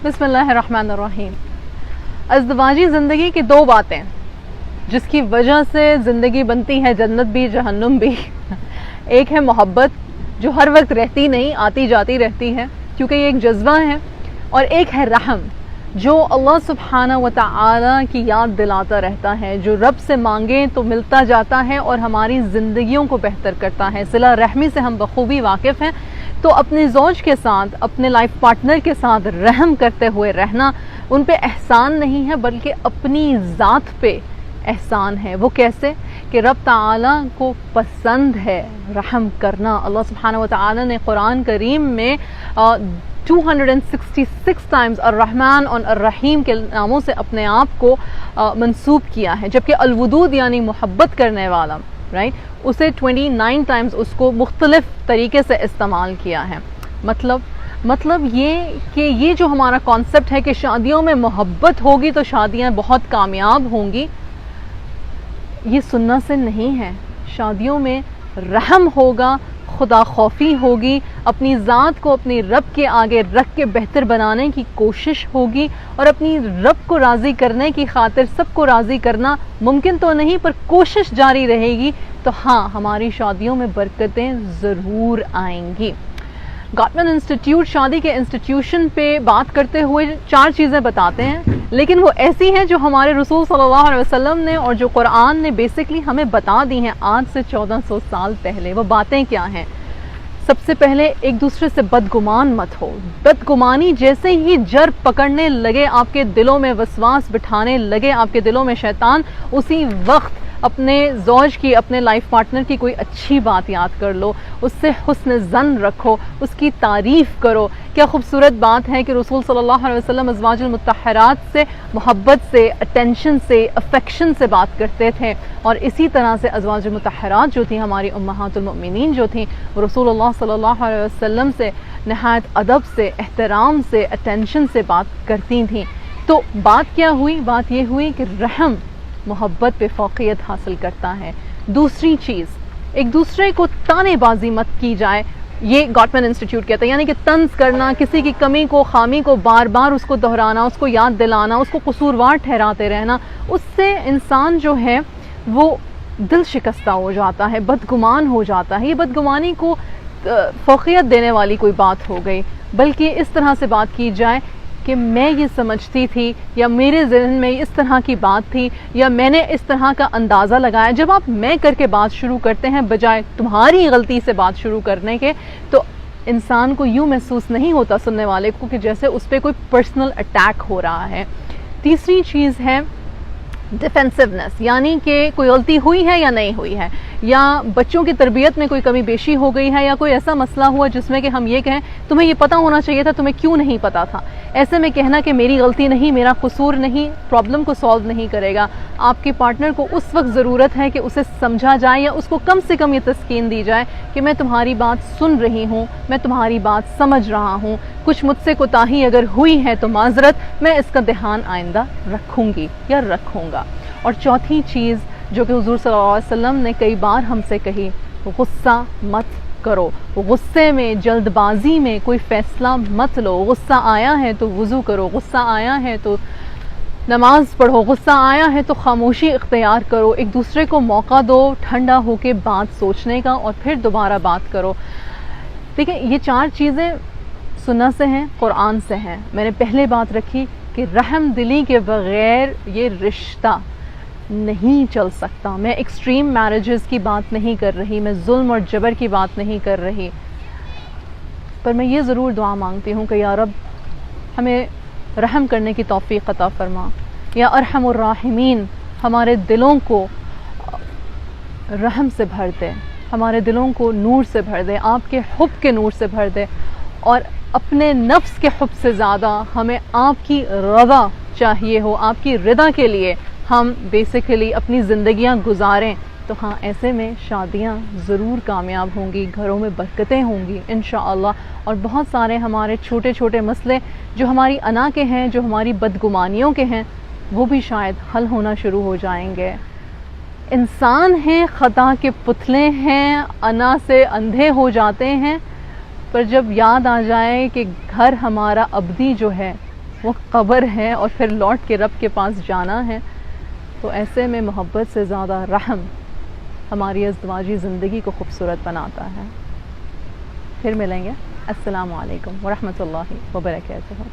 بسم اللہ الرحمن الرحیم۔ ازدواجی زندگی کی دو باتیں جس کی وجہ سے زندگی بنتی ہے جنت بھی جہنم بھی۔ ایک ہے محبت جو ہر وقت رہتی نہیں، آتی جاتی رہتی ہے کیونکہ یہ ایک جذبہ ہے، اور ایک ہے رحم جو اللہ سبحانہ و تعالی کی یاد دلاتا رہتا ہے، جو رب سے مانگیں تو ملتا جاتا ہے اور ہماری زندگیوں کو بہتر کرتا ہے۔ صلہ رحمی سے ہم بخوبی واقف ہیں، تو اپنے زوج کے ساتھ، اپنے لائف پارٹنر کے ساتھ رحم کرتے ہوئے رہنا ان پہ احسان نہیں ہے بلکہ اپنی ذات پہ احسان ہے۔ وہ کیسے کہ رب تعالیٰ کو پسند ہے رحم کرنا۔ اللہ سبحانہ و تعالیٰ نے قرآن کریم میں 266 ٹائمز الرحمن اور الرحیم کے ناموں سے اپنے آپ کو منسوب کیا ہے، جبکہ الودود یعنی محبت کرنے والا اسے 29 ٹائمز اس کو مختلف طریقے سے استعمال کیا ہے۔ مطلب یہ کہ یہ جو ہمارا کانسیپٹ ہے کہ شادیوں میں محبت ہوگی تو شادیاں بہت کامیاب ہوں گی، یہ سننا سے نہیں ہے۔ شادیوں میں رحم ہوگا، خدا خوفی ہوگی، اپنی ذات کو اپنی رب کے آگے رکھ کے بہتر بنانے کی کوشش ہوگی، اور اپنی رب کو راضی کرنے کی خاطر سب کو راضی کرنا ممکن تو نہیں پر کوشش جاری رہے گی، تو ہاں ہماری شادیوں میں برکتیں ضرور آئیں گی۔ گاٹمن انسٹیٹیوٹ شادی کے انسٹیٹیوشن پہ بات کرتے ہوئے 4 چیزیں بتاتے ہیں، لیکن وہ ایسی ہیں جو ہمارے رسول صلی اللہ علیہ وسلم نے اور جو قرآن نے بیسکلی ہمیں بتا دی ہیں آج سے 1400 سال پہلے۔ وہ باتیں کیا ہیں؟ سب سے پہلے ایک دوسرے سے بدگمان مت ہو۔ بدگمانی جیسے ہی جر پکڑنے لگے، آپ کے دلوں میں وسواس بٹھانے لگے، آپ کے دلوں میں شیطان، اسی وقت اپنے زوج کی، اپنے لائف پارٹنر کی کوئی اچھی بات یاد کر لو، اس سے حسن ظن رکھو، اس کی تعریف کرو۔ کیا خوبصورت بات ہے کہ رسول صلی اللہ علیہ وسلم ازواج المطہرات سے محبت سے، اٹینشن سے، افیکشن سے بات کرتے تھے، اور اسی طرح سے ازواج المطہرات جو تھیں، ہماری امہات المؤمنین جو تھیں، وہ رسول اللہ صلی اللہ علیہ وسلم سے نہایت ادب سے، احترام سے، اٹینشن سے بات کرتی تھیں۔ تو بات کیا ہوئی؟ بات یہ ہوئی کہ رحم محبت پہ فوقیت حاصل کرتا ہے۔ دوسری چیز، ایک دوسرے کو تانے بازی مت کی جائے، یہ گاٹمن انسٹیٹیوٹ کہتا ہے، یعنی کہ طنز کرنا، کسی کی کمی کو، خامی کو بار بار اس کو دہرانا، اس کو یاد دلانا، اس کو قصوروار ٹھہراتے رہنا، اس سے انسان جو ہے وہ دل شکستہ ہو جاتا ہے، بدگمان ہو جاتا ہے۔ یہ بدگمانی کو فوقیت دینے والی کوئی بات ہو گئی، بلکہ اس طرح سے بات کی جائے کہ میں یہ سمجھتی تھی، یا میرے ذہن میں اس طرح کی بات تھی، یا میں نے اس طرح کا اندازہ لگایا۔ جب آپ میں کر کے بات شروع کرتے ہیں بجائے تمہاری غلطی سے بات شروع کرنے کے، تو انسان کو یوں محسوس نہیں ہوتا سننے والے کو کہ جیسے اس پہ کوئی پرسنل اٹیک ہو رہا ہے۔ تیسری چیز ہے ڈیفینسونیس، یعنی کہ کوئی غلطی ہوئی ہے یا نہیں ہوئی ہے، یا بچوں کی تربیت میں کوئی کمی بیشی ہو گئی ہے، یا کوئی ایسا مسئلہ ہوا جس میں کہ ہم یہ کہیں تمہیں یہ پتہ ہونا چاہیے تھا، تمہیں کیوں نہیں پتہ تھا۔ ایسے میں کہنا کہ میری غلطی نہیں، میرا قصور نہیں، پرابلم کو سالو نہیں کرے گا۔ آپ کے پارٹنر کو اس وقت ضرورت ہے کہ اسے سمجھا جائے، یا اس کو کم سے کم یہ تسکین دی جائے کہ میں تمہاری بات سن رہی ہوں، میں تمہاری بات سمجھ رہا ہوں، کچھ مجھ سے کوتاہی اگر ہوئی ہے تو معذرت، میں اس کا دھیان آئندہ رکھوں گی یا رکھوں گا۔ اور چوتھی چیز جو کہ حضور صلی اللہ علیہ وسلم نے کئی بار ہم سے کہی، غصہ مت کرو۔ غصے میں، جلد بازی میں کوئی فیصلہ مت لو۔ غصہ آیا ہے تو وضو کرو، غصہ آیا ہے تو نماز پڑھو، غصہ آیا ہے تو خاموشی اختیار کرو، ایک دوسرے کو موقع دو ٹھنڈا ہو کے بات سوچنے کا، اور پھر دوبارہ بات کرو۔ دیکھیں، یہ 4 چیزیں سنت سے ہیں، قرآن سے ہیں۔ میں نے پہلے بات رکھی کہ رحم دلی کے بغیر یہ رشتہ نہیں چل سکتا۔ میں ایکسٹریم میرجز کی بات نہیں کر رہی، میں ظلم اور جبر کی بات نہیں کر رہی، پر میں یہ ضرور دعا مانگتی ہوں کہ یا رب ہمیں رحم کرنے کی توفیق عطا فرما۔ یا ارحم الراحمین، ہمارے دلوں کو رحم سے بھر دے، ہمارے دلوں کو نور سے بھر دے، آپ کے حب کے نور سے بھر دے، اور اپنے نفس کے حب سے زیادہ ہمیں آپ کی رضا چاہیے ہو، آپ کی رضا کے لیے ہم بیسیکلی اپنی زندگیاں گزاریں۔ تو ہاں، ایسے میں شادیاں ضرور کامیاب ہوں گی، گھروں میں برکتیں ہوں گی انشاءاللہ، اور بہت سارے ہمارے چھوٹے چھوٹے مسئلے جو ہماری انا کے ہیں، جو ہماری بدگمانیوں کے ہیں، وہ بھی شاید حل ہونا شروع ہو جائیں گے۔ انسان ہیں، خطا کے پتلے ہیں، انا سے اندھے ہو جاتے ہیں، پر جب یاد آ جائے کہ گھر ہمارا ابدی جو ہے وہ قبر ہے اور پھر لوٹ کے رب کے پاس جانا ہے. تو ایسے میں محبت سے زیادہ رحم ہماری ازدواجی زندگی کو خوبصورت بناتا ہے. پھر ملیں گے. السلام علیکم ورحمۃ اللہ وبرکاتہ.